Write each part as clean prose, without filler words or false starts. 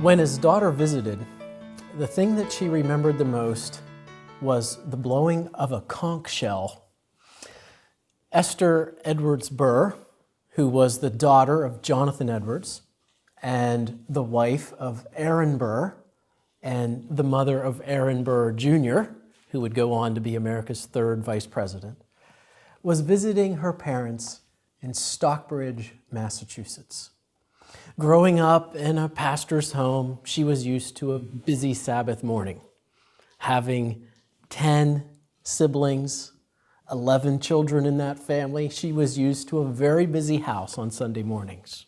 When his daughter visited, the thing that she remembered the most was the blowing of a conch shell. Esther Edwards Burr, who was the daughter of Jonathan Edwards and the wife of Aaron Burr and the mother of Aaron Burr Jr., who would go on to be America's third vice president, was visiting her parents in Stockbridge, Massachusetts. Growing up in a pastor's home, she was used to a busy Sabbath morning, having 10 siblings, 11 children in that family. She was used to a very busy house on Sunday mornings.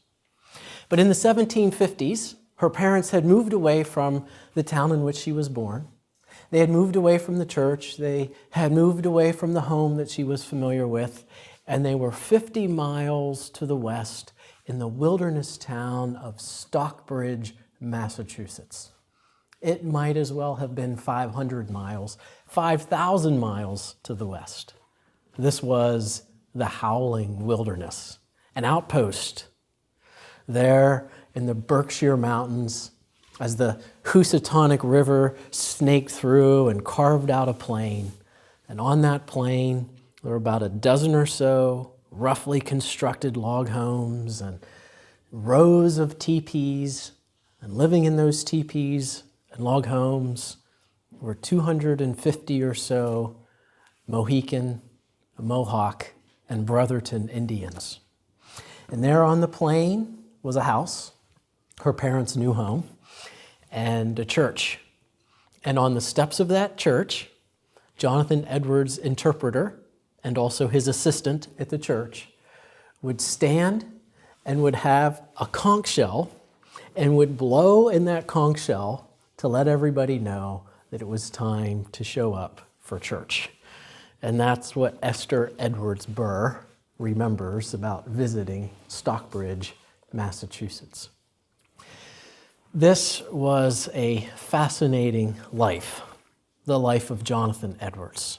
But in the 1750s, her parents had moved away from the town in which she was born. They had moved away from the church. They had moved away from the home that she was familiar with, and they were 50 miles to the west in the wilderness town of Stockbridge, Massachusetts. It might as well have been 500 miles, 5,000 miles to the west. This was the howling wilderness, an outpost there in the Berkshire Mountains as the Housatonic River snaked through and carved out a plain. And on that plain, there were about a dozen or so roughly constructed log homes and rows of teepees. And living in those teepees and log homes were 250 or so Mohican, Mohawk, and Brotherton Indians. And there on the plain was a house, her parents' new home, and a church. And on the steps of that church, Jonathan Edwards' interpreter, and also his assistant at the church, would stand and would have a conch shell and would blow in that conch shell to let everybody know that it was time to show up for church. And that's what Esther Edwards Burr remembers about visiting Stockbridge, Massachusetts. This was a fascinating life, the life of Jonathan Edwards.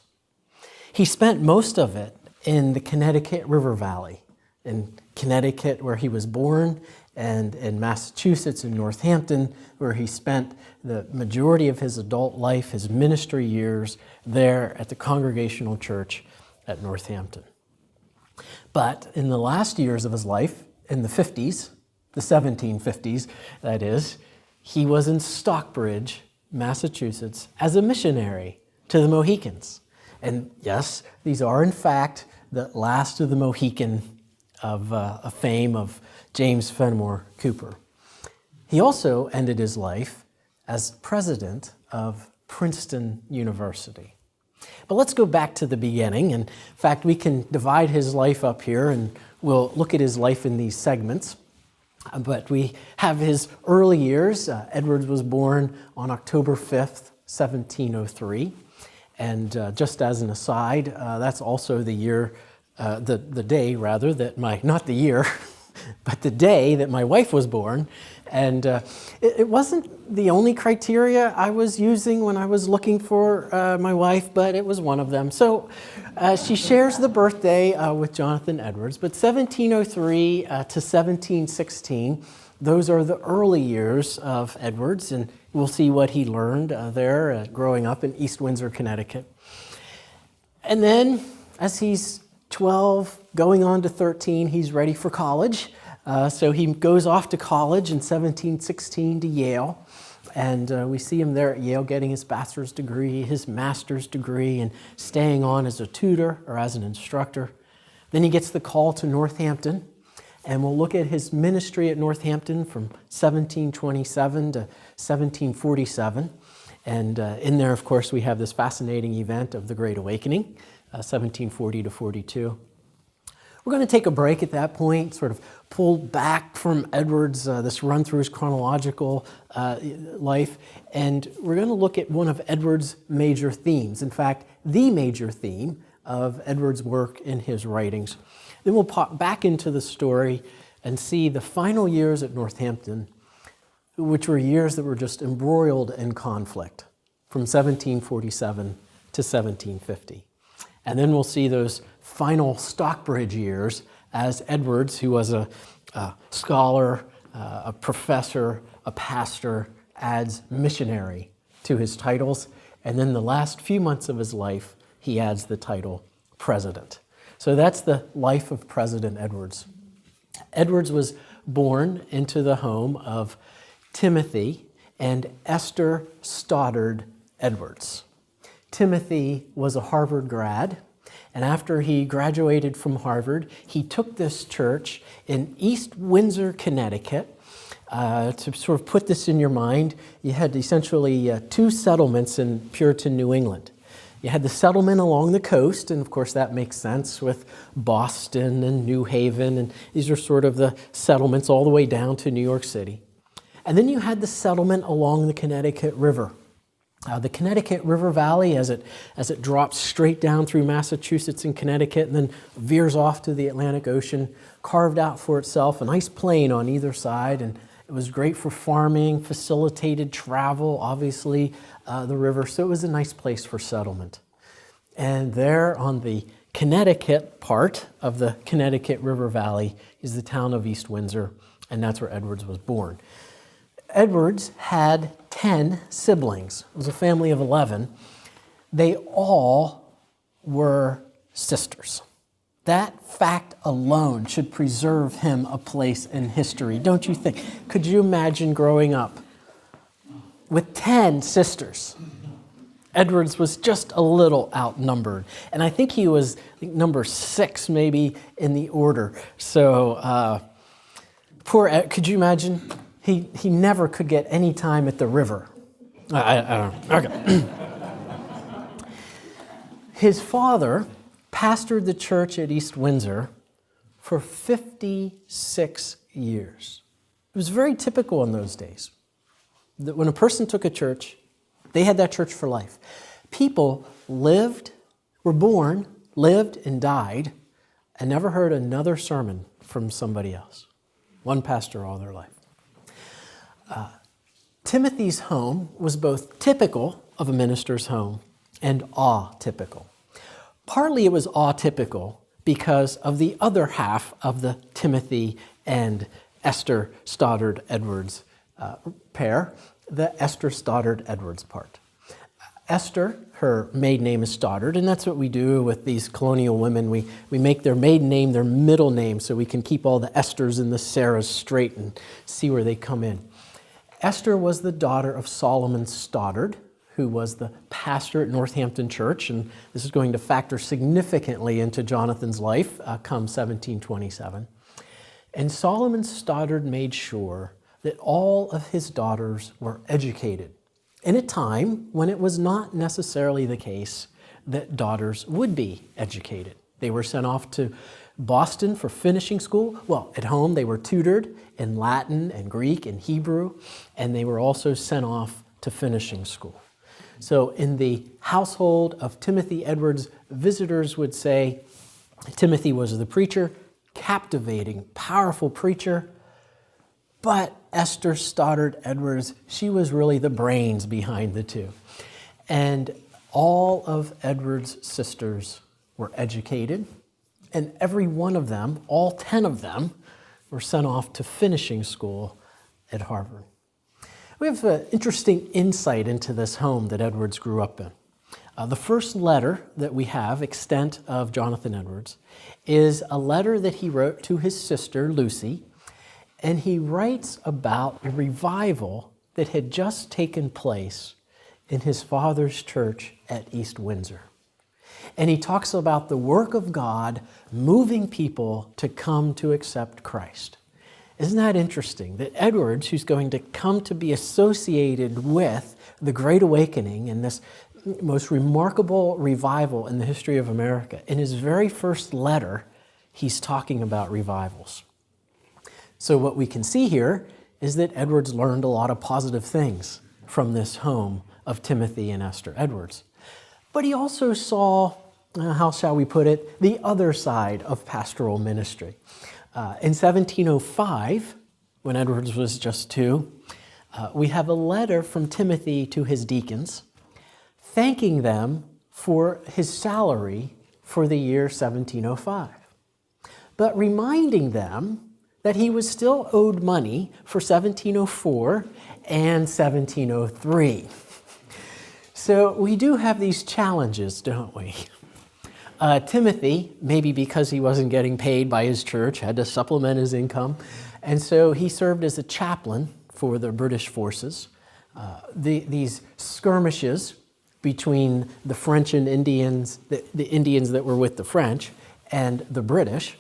He spent most of it in the Connecticut River Valley, in Connecticut where he was born, and in Massachusetts, in Northampton, where he spent the majority of his adult life, his ministry years, there at the Congregational Church at Northampton. But in the last years of his life, in the 50s, the 1750s, that is, he was in Stockbridge, Massachusetts, as a missionary to the Mohicans. And yes, these are in fact the last of the Mohican of a fame of James Fenimore Cooper. He also ended his life as president of Princeton University. But let's go back to the beginning. In fact, we can divide his life up here and we'll look at his life in these segments. But we have his early years. Edwards was born on October 5th, 1703. And just as an aside, that's also the year, the day rather, that not the year, but the day that my wife was born. And it wasn't the only criteria I was using when I was looking for my wife, but it was one of them. So she shares the birthday with Jonathan Edwards, but 1703 to 1716, those are the early years of Edwards, and we'll see what he learned there growing up in East Windsor, Connecticut. And then as he's 12, going on to 13, he's ready for college. So he goes off to college in 1716 to Yale. And we see him there at Yale getting his bachelor's degree, his master's degree, and staying on as a tutor or as an instructor. Then he gets the call to Northampton. And we'll look at his ministry at Northampton from 1727 to 1747. And in there, of course, we have this fascinating event of the Great Awakening, 1740 to 42. We're going to take a break at that point, sort of pull back from Edwards, this run through his chronological life, and we're going to look at one of Edwards' major themes. In fact, the major theme of Edwards' work in his writings. Then we'll pop back into the story and see the final years at Northampton, which were years that were just embroiled in conflict from 1747 to 1750. And then we'll see those final Stockbridge years as Edwards, who was a scholar, a professor, a pastor adds missionary to his titles, and then the last few months of his life, he adds the title president. So that's the life of President Edwards. Edwards was born into the home of Timothy and Esther Stoddard Edwards. Timothy was a Harvard grad, and after he graduated from Harvard, he took this church in East Windsor, Connecticut. To sort of put this in your mind, you had essentially two settlements in Puritan New England. You had the settlement along the coast, and of course that makes sense with Boston and New Haven, and these are sort of the settlements all the way down to New York City. And then you had the settlement along the Connecticut River. The Connecticut River Valley, as it drops straight down through Massachusetts and Connecticut and then veers off to the Atlantic Ocean, carved out for itself a nice plain on either side, and it was great for farming, facilitated travel, obviously, the river, so it was a nice place for settlement. And there on the Connecticut part of the Connecticut River Valley is the town of East Windsor, and that's where Edwards was born. Edwards had 10 siblings. It was a family of 11. They all were sisters. That fact alone should preserve him a place in history, don't you think? Could you imagine growing up with 10 sisters? Edwards was just a little outnumbered. And I think he was number 6 maybe in the order. So poor Ed, could you imagine? He never could get any time at the river. I don't know. Okay. His father pastored the church at East Windsor for 56 years. It was very typical in those days that when a person took a church, they had that church for life. People were born, lived, and died, and never heard another sermon from somebody else. One pastor all their life. Timothy's home was both typical of a minister's home and atypical. Partly it was atypical because of the other half of the Timothy and Esther Stoddard Edwards pair, the Esther Stoddard Edwards part. Esther, her maiden name is Stoddard, and that's what we do with these colonial women. We make their maiden name their middle name so we can keep all the Esthers and the Sarahs straight and see where they come in. Esther was the daughter of Solomon Stoddard, who was the pastor at Northampton Church, and this is going to factor significantly into Jonathan's life come 1727. And Solomon Stoddard made sure that all of his daughters were educated in a time when it was not necessarily the case that daughters would be educated. They were sent off to Boston for finishing school. Well, at home they were tutored in Latin and Greek and Hebrew, and they were also sent off to finishing school. So in the household of Timothy Edwards, visitors would say Timothy was the preacher, captivating, powerful preacher, but Esther Stoddard Edwards, she was really the brains behind the two. And all of Edwards' sisters were educated, and every one of them, all 10 of them, were sent off to finishing school at Harvard. We have an interesting insight into this home that Edwards grew up in. The first letter that we have, extant of Jonathan Edwards, is a letter that he wrote to his sister, Lucy, and he writes about a revival that had just taken place in his father's church at East Windsor. And he talks about the work of God moving people to come to accept Christ. Isn't that interesting? That Edwards, who's going to come to be associated with the Great Awakening and this most remarkable revival in the history of America, in his very first letter, he's talking about revivals. So what we can see here is that Edwards learned a lot of positive things from this home of Timothy and Esther Edwards. But he also saw, how shall we put it, the other side of pastoral ministry. In 1705, when Edwards was just 2, we have a letter from Timothy to his deacons thanking them for his salary for the year 1705, but reminding them that he was still owed money for 1704 and 1703. So we do have these challenges, don't we? Timothy, maybe because he wasn't getting paid by his church, had to supplement his income, and so he served as a chaplain for the British forces. These skirmishes between the French and Indians, the Indians that were with the French, and the British,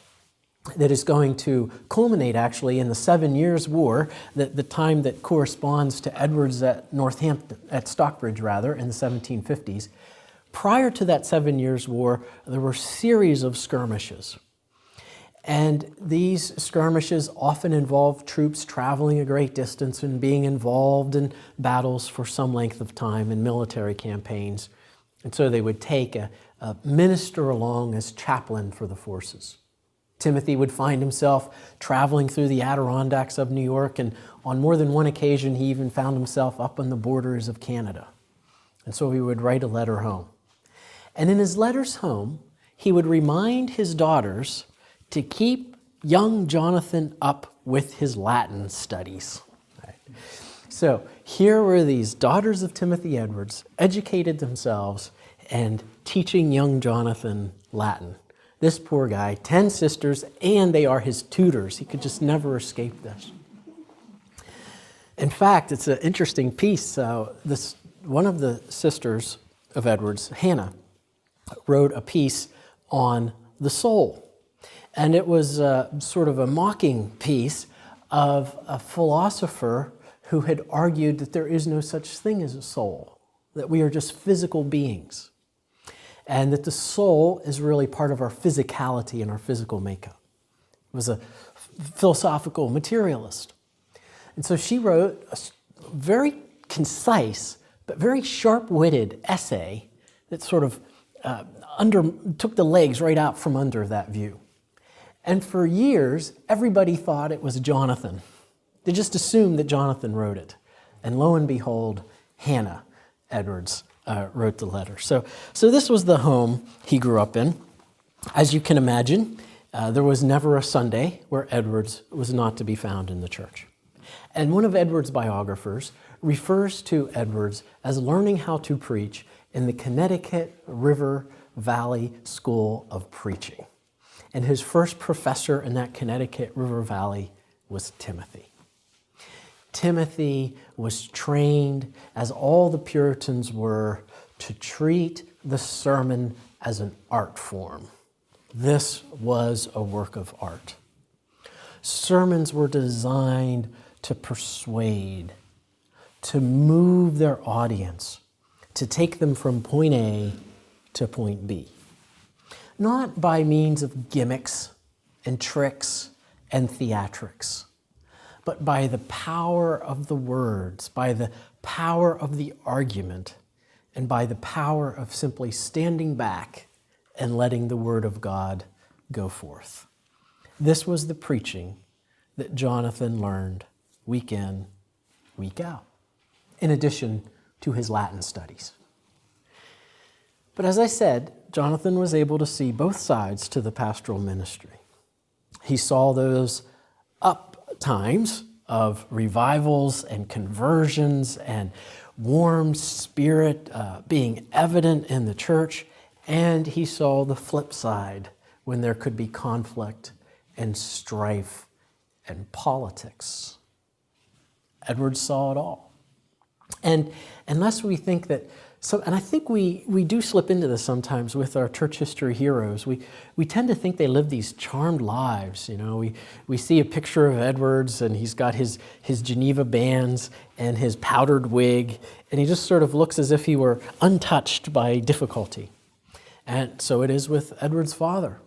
that is going to culminate actually in the 7 Years' War, the time that corresponds to Edwards at Northampton, at Stockbridge rather, in the 1750s. Prior to that 7 Years' War, there were a series of skirmishes. And these skirmishes often involved troops traveling a great distance and being involved in battles for some length of time in military campaigns. And so they would take a minister along as chaplain for the forces. Timothy would find himself traveling through the Adirondacks of New York, and on more than one occasion he even found himself up on the borders of Canada. And so he would write a letter home. And in his letters home, he would remind his daughters to keep young Jonathan up with his Latin studies. Right. So here were these daughters of Timothy Edwards, educated themselves and teaching young Jonathan Latin. This poor guy, 10 sisters, and they are his tutors. He could just never escape this. In fact, it's an interesting piece. One of the sisters of Edwards, Hannah, wrote a piece on the soul. And it was sort of a mocking piece of a philosopher who had argued that there is no such thing as a soul, that we are just physical beings, and that the soul is really part of our physicality and our physical makeup. It was a philosophical materialist. And so she wrote a very concise but very sharp-witted essay that sort of took the legs right out from under that view. And for years, everybody thought it was Jonathan. They just assumed that Jonathan wrote it. And lo and behold, Hannah Edwards wrote the letter. So this was the home he grew up in. As you can imagine, there was never a Sunday where Edwards was not to be found in the church. And one of Edwards' biographers refers to Edwards as learning how to preach in the Connecticut River Valley School of Preaching. And his first professor in that Connecticut River Valley was Timothy. Timothy was trained, as all the Puritans were, to treat the sermon as an art form. This was a work of art. Sermons were designed to persuade, to move their audience, to take them from point A to point B. Not by means of gimmicks and tricks and theatrics, but by the power of the words, by the power of the argument, and by the power of simply standing back and letting the Word of God go forth. This was the preaching that Jonathan learned week in, week out, in addition to his Latin studies. But as I said, Jonathan was able to see both sides to the pastoral ministry. He saw those up times of revivals and conversions and warm spirit being evident in the church, and he saw the flip side when there could be conflict and strife and politics. Edwards saw it all. And unless we think that, and I think we do slip into this sometimes with our church history heroes. We tend to think they live these charmed lives. You know, we see a picture of Edwards, and he's got his Geneva bands and his powdered wig, and he just sort of looks as if he were untouched by difficulty. And so it is with Edwards' father.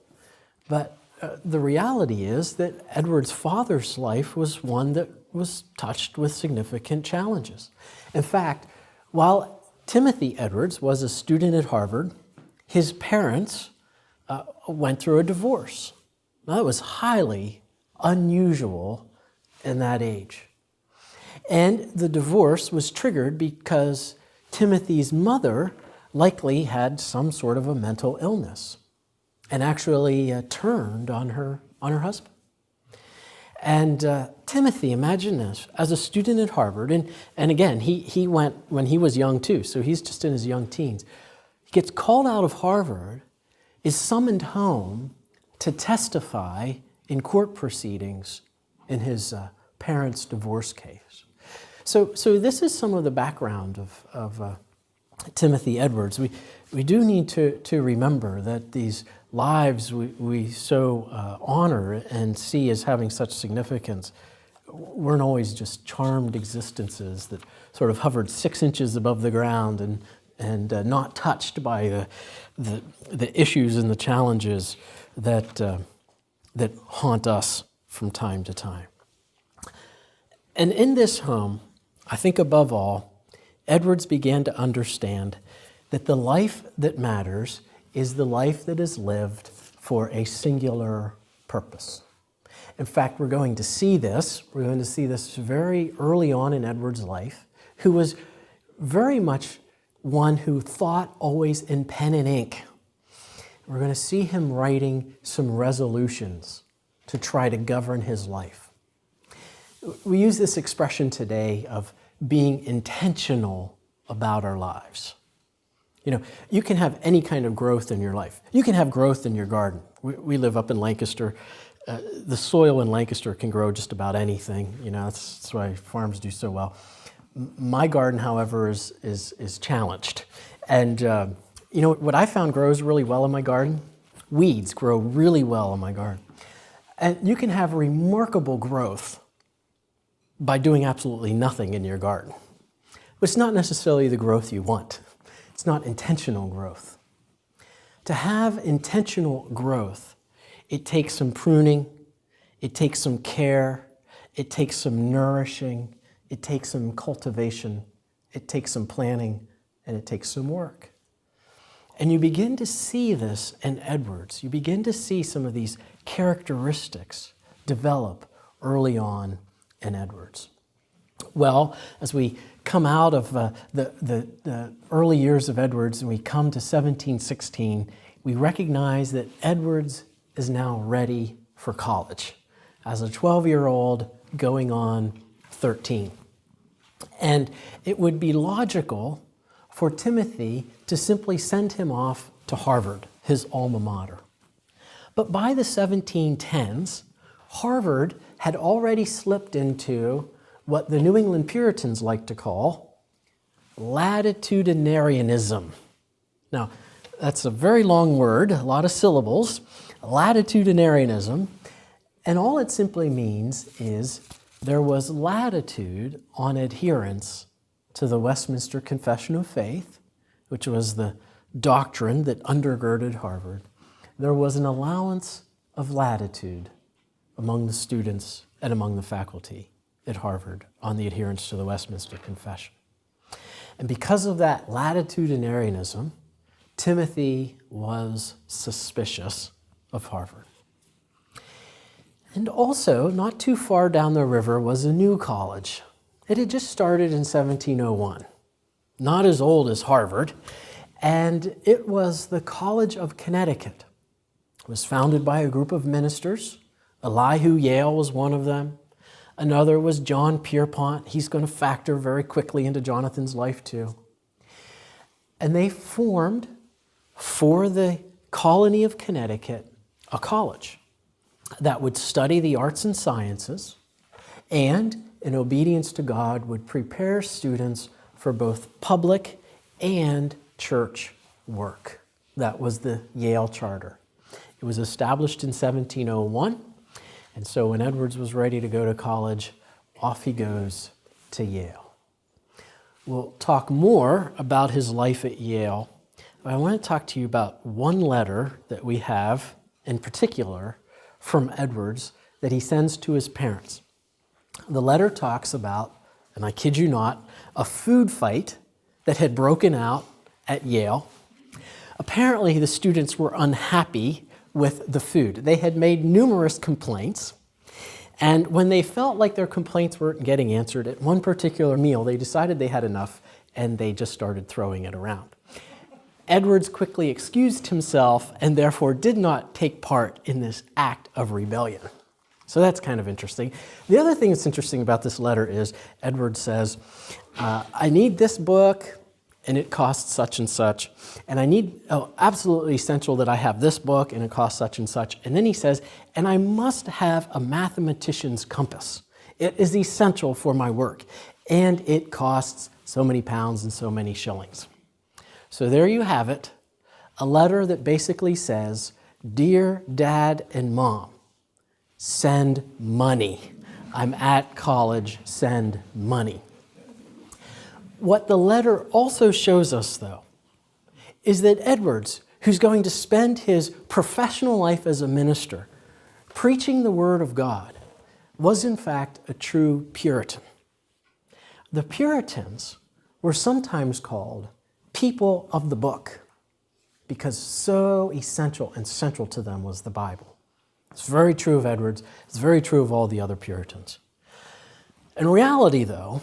But the reality is that Edwards' father's life was one that was touched with significant challenges. In fact, while Timothy Edwards was a student at Harvard, his parents went through a divorce. Now, that was highly unusual in that age. And the divorce was triggered because Timothy's mother likely had some sort of a mental illness and actually turned on her husband. And Timothy, imagine this, as a student at Harvard, and again, he went when he was young too, so he's just in his young teens. He gets called out of Harvard, is summoned home to testify in court proceedings in his parents' divorce case. So this is some of the background of Timothy Edwards. We do need to remember that these lives we so honor and see as having such significance weren't always just charmed existences that sort of hovered 6 inches above the ground and not touched by the issues and the challenges that haunt us from time to time. And in this home, I think above all, Edwards began to understand that the life that matters is the life that is lived for a singular purpose. In fact, we're going to see this very early on in Edwards' life, who was very much one who thought always in pen and ink. We're going to see him writing some resolutions to try to govern his life. We use this expression today of being intentional about our lives. You know, you can have any kind of growth in your life. You can have growth in your garden. We live up in Lancaster. The soil in Lancaster can grow just about anything. You know, that's why farms do so well. My garden, however, is challenged. And you know what I found grows really well in my garden? Weeds grow really well in my garden. And you can have remarkable growth by doing absolutely nothing in your garden. But it's not necessarily the growth you want. It's not intentional growth. To have intentional growth, it takes some pruning, it takes some care, it takes some nourishing, it takes some cultivation, it takes some planning, and it takes some work. And you begin to see this in Edwards. You begin to see some of these characteristics develop early on in Edwards. Well, as we come out of the early years of Edwards and we come to 1716, we recognize that Edwards is now ready for college as a 12-year-old going on 13. And it would be logical for Timothy to simply send him off to Harvard, his alma mater. But by the 1710s, Harvard had already slipped into what the New England Puritans like to call latitudinarianism. Now, that's a very long word, a lot of syllables, latitudinarianism, and all it simply means is there was latitude on adherence to the Westminster Confession of Faith, which was the doctrine that undergirded Harvard. There was an allowance of latitude among the students and among the faculty at Harvard on the adherence to the Westminster Confession. And because of that latitudinarianism, Timothy was suspicious of Harvard. And also, not too far down the river was a new college. It had just started in 1701, not as old as Harvard, and it was the College of Connecticut. It was founded by a group of ministers. Elihu Yale was one of them. Another was John Pierpont. He's going to factor very quickly into Jonathan's life too. And they formed, for the colony of Connecticut, a college that would study the arts and sciences and, in obedience to God, would prepare students for both public and church work. That was the Yale Charter. It was established in 1701. And so when Edwards was ready to go to college, off he goes to Yale. We'll talk more about his life at Yale, but I want to talk to you about one letter that we have in particular from Edwards that he sends to his parents. The letter talks about, and I kid you not, a food fight that had broken out at Yale. Apparently the students were unhappy with the food. They had made numerous complaints, and when they felt like their complaints weren't getting answered at one particular meal, they decided they had enough, and they just started throwing it around. Edwards quickly excused himself and therefore did not take part in this act of rebellion. So that's kind of interesting. The other thing that's interesting about this letter is Edwards says, I need this book, and it costs such and such. And I need, absolutely essential that I have this book, and it costs such and such. And then he says, and I must have a mathematician's compass. It is essential for my work. And it costs so many pounds and so many shillings. So there you have it, a letter that basically says, Dear Dad and Mom, send money. I'm at college, send money. What the letter also shows us, though, is that Edwards, who's going to spend his professional life as a minister preaching the Word of God, was in fact a true Puritan. The Puritans were sometimes called people of the book because so essential and central to them was the Bible. It's very true of Edwards. It's very true of all the other Puritans. In reality, though,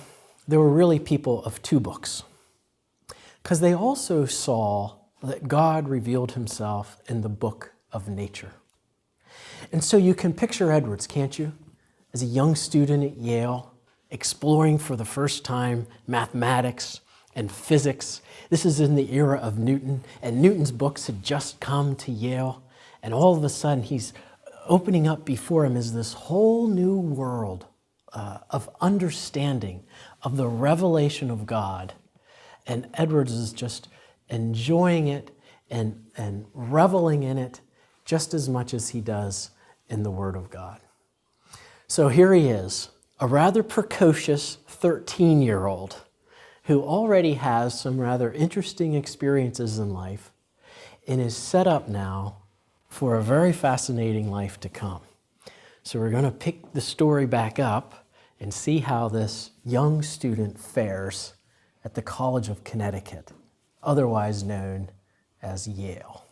they were really people of two books because they also saw that God revealed himself in the book of nature. And so you can picture Edwards, can't you? As a young student at Yale, exploring for the first time mathematics and physics. This is in the era of Newton, and Newton's books had just come to Yale, and all of a sudden he's opening up before him is this whole new world of understanding of the revelation of God. And Edwards is just enjoying it and reveling in it just as much as he does in the Word of God. So here he is, a rather precocious 13-year-old who already has some rather interesting experiences in life and is set up now for a very fascinating life to come. So we're going to pick the story back up and see how this young student fares at the College of Connecticut, otherwise known as Yale.